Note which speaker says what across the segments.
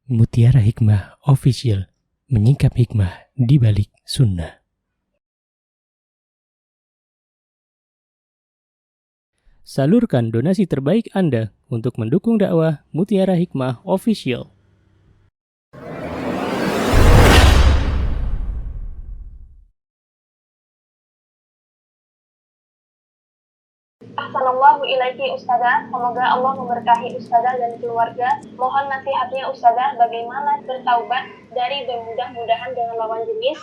Speaker 1: Mutiara Hikmah Official, menyingkap hikmah di balik sunnah. Salurkan donasi terbaik Anda untuk mendukung dakwah Mutiara Hikmah Official.
Speaker 2: Ahsanallahu ilaiki Ustazah, semoga Allah memberkahi Ustazah dan keluarga. Mohon nasihatnya Ustazah bagaimana bertaubat dari bermudah-mudahan dengan lawan jenis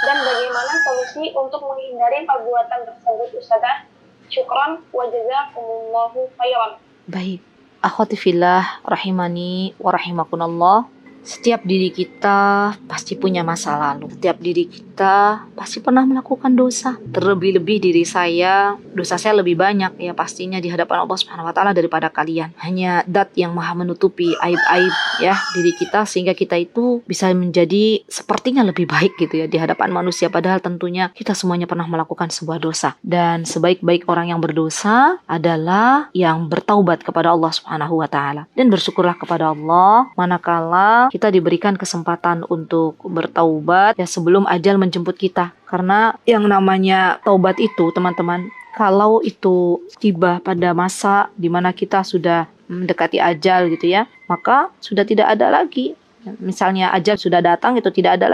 Speaker 2: dan bagaimana solusi untuk menghindari perbuatan tersebut Ustazah. Syukron wa jazakumullahu khairan.
Speaker 3: Baik, akhwati fillah rahimani wa rahimakunallah. Setiap diri kita pasti punya masa lalu. Setiap diri kita pasti pernah melakukan dosa. Terlebih-lebih diri saya, dosa saya lebih banyak ya pastinya di hadapan Allah Subhanahu wa taala daripada kalian. Hanya Dat yang Maha menutupi aib-aib ya diri kita sehingga kita itu bisa menjadi sepertinya lebih baik gitu ya di hadapan manusia, padahal tentunya kita semuanya pernah melakukan sebuah dosa. Dan sebaik-baik orang yang berdosa adalah yang bertaubat kepada Allah Subhanahu wa taala. Dan bersyukurlah kepada Allah manakala kita diberikan kesempatan untuk bertaubat ya sebelum ajal menjemput kita. Karena yang namanya taubat itu teman-teman, kalau itu tiba pada masa di mana kita sudah mendekati ajal gitu ya, maka sudah tidak ada lagi. Misalnya ajal sudah datang, itu tidak ada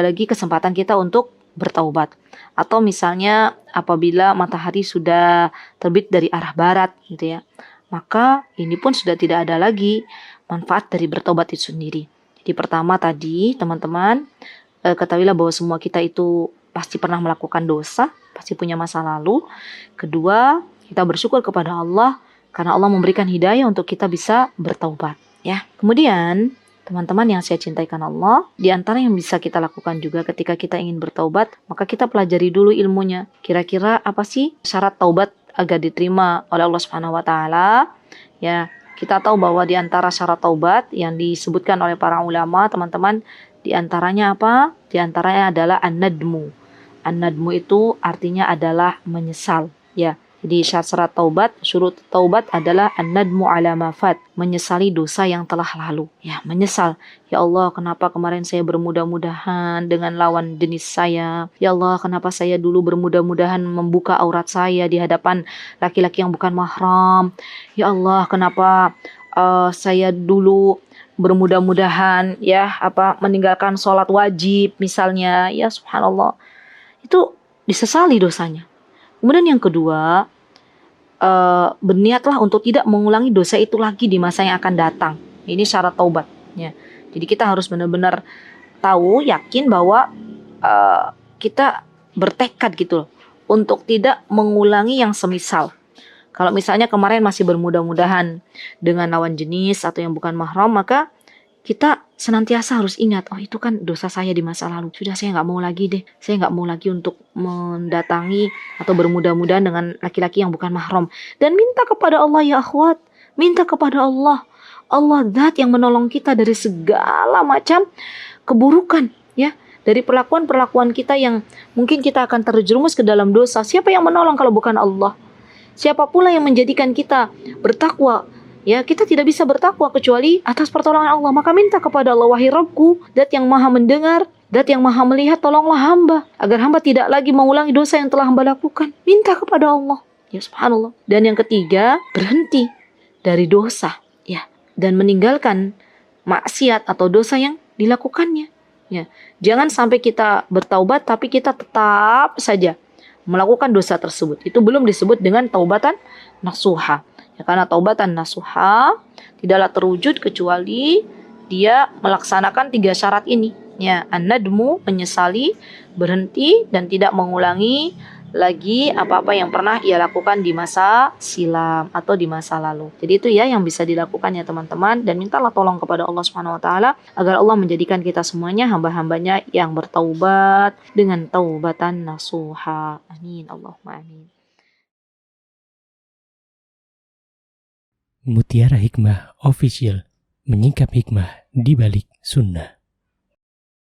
Speaker 3: lagi kesempatan kita untuk bertaubat. Atau misalnya apabila matahari sudah terbit dari arah barat gitu ya, maka ini pun sudah tidak ada lagi manfaat dari bertobat itu sendiri. Jadi pertama tadi teman-teman ketahuilah bahwa semua kita itu pasti pernah melakukan dosa, pasti punya masa lalu. Kedua, kita bersyukur kepada Allah karena Allah memberikan hidayah untuk kita bisa bertaubat ya. Kemudian teman-teman yang saya cintai karena Allah, di antara yang bisa kita lakukan juga ketika kita ingin bertaubat, maka kita pelajari dulu ilmunya. Kira-kira apa sih syarat taubat agar diterima oleh Allah Subhanahu wa taala? Ya, kita tahu bahwa di antara syarat taubat yang disebutkan oleh para ulama, teman-teman, di antaranya apa? Di antaranya adalah an-nadmu. An-nadmu itu artinya adalah menyesal, ya. Jadi syarat taubat, syurut taubat adalah an-nadmu ala ma fat, menyesali dosa yang telah lalu. Ya, menyesal. Ya Allah, kenapa kemarin saya bermudah-mudahan dengan lawan jenis saya? Ya Allah, kenapa saya dulu bermudah-mudahan membuka aurat saya di hadapan laki-laki yang bukan mahram? Ya Allah, kenapa saya dulu bermudah-mudahan meninggalkan sholat wajib misalnya, ya subhanallah. Itu disesali dosanya. Kemudian yang kedua, berniatlah untuk tidak mengulangi dosa itu lagi di masa yang akan datang. Ini syarat taubat ya. Jadi kita harus benar-benar tahu, yakin bahwa kita bertekad gitu loh, untuk tidak mengulangi yang semisal. Kalau misalnya kemarin masih bermudah-mudahan dengan lawan jenis atau yang bukan mahram, maka kita senantiasa harus ingat, oh itu kan dosa saya di masa lalu. Sudah, saya nggak mau lagi deh. Saya nggak mau lagi untuk mendatangi atau bermudah-mudahan dengan laki-laki yang bukan mahram. Dan minta kepada Allah ya akhwat. Minta kepada Allah. Allah zat yang menolong kita dari segala macam keburukan ya. Dari perlakuan-perlakuan kita yang mungkin kita akan terjerumus ke dalam dosa. Siapa yang menolong kalau bukan Allah? Siapa pula yang menjadikan kita bertakwa? Ya, kita tidak bisa bertakwa kecuali atas pertolongan Allah. Maka minta kepada Allah, wahai Rabbku, Dat yang maha mendengar, Dat yang maha melihat, tolonglah hamba agar hamba tidak lagi mengulangi dosa yang telah hamba lakukan. Minta kepada Allah. Ya subhanallah. Dan yang ketiga, berhenti dari dosa ya, dan meninggalkan maksiat atau dosa yang dilakukannya. Ya, jangan sampai kita bertaubat tapi kita tetap saja melakukan dosa tersebut. Itu belum disebut dengan taubatan nasuha. Ya, karena taubatan nasuha tidaklah terwujud kecuali dia melaksanakan 3 syarat ini. Ya, an-nadmu, menyesali, berhenti dan tidak mengulangi lagi apa-apa yang pernah ia lakukan di masa silam atau di masa lalu. Jadi itu ya yang bisa dilakukan ya teman-teman, dan mintalah tolong kepada Allah Subhanahu wa taala agar Allah menjadikan kita semuanya hamba-hambanya yang bertaubat dengan taubatan nasuha. Amin, Allahumma amin.
Speaker 1: Mutiara Hikmah Official, menyingkap hikmah di balik sunnah.